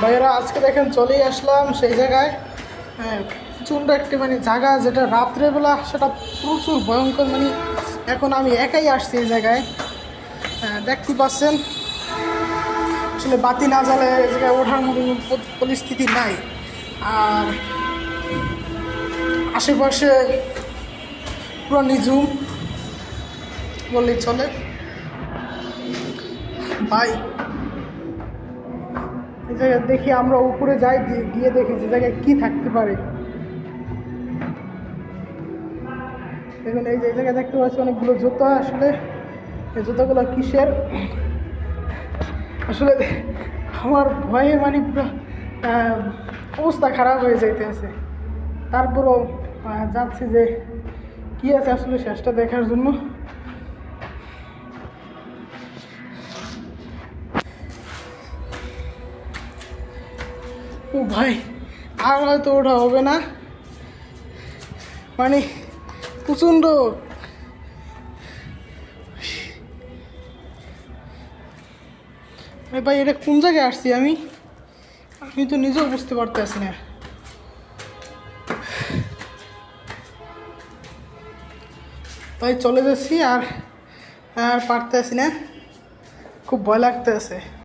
ভাইয়েরা আজকে দেখেন চলেই আসলাম সেই জায়গায়। হ্যাঁ, প্রচণ্ড একটি মানে জায়গা, যেটা রাত্রেবেলা সেটা প্রচুর ভয়ঙ্কর। মানে এখন আমি একাই আসছি এই জায়গায়। হ্যাঁ, দেখতে পাচ্ছেন আসলে বাতি না জ্বালে এই জায়গায় ওঠার মতো পরিস্থিতি নাই। আর আশেপাশে পুরো নিঝুম বললেই চলে। ভাই এই জায়গায় দেখি, আমরা উপরে যাই, গিয়ে দেখি যে জায়গায় কী থাকতে পারে। দেখুন এই যে জায়গায় দেখতে পাচ্ছি অনেকগুলো জুতো। আসলে এই জুতোগুলো কিসের আসলে আমার ভয়ে মানে পুরো অবস্থা খারাপ হয়ে যাইতে আছে। তারপরও যাচ্ছি যে কী আছে আসলে শেষটা দেখার জন্য। ও ভাই, আর হয়তো ওটা হবে না, মানে প্রচণ্ড। ভাই এটা কোন জায়গায় আসছি আমি আমি তো নিজেও বুঝতে পারতেছি না। ভাই চলে যাচ্ছি, আর পারতেছি না, খুব ভয় লাগতেছে।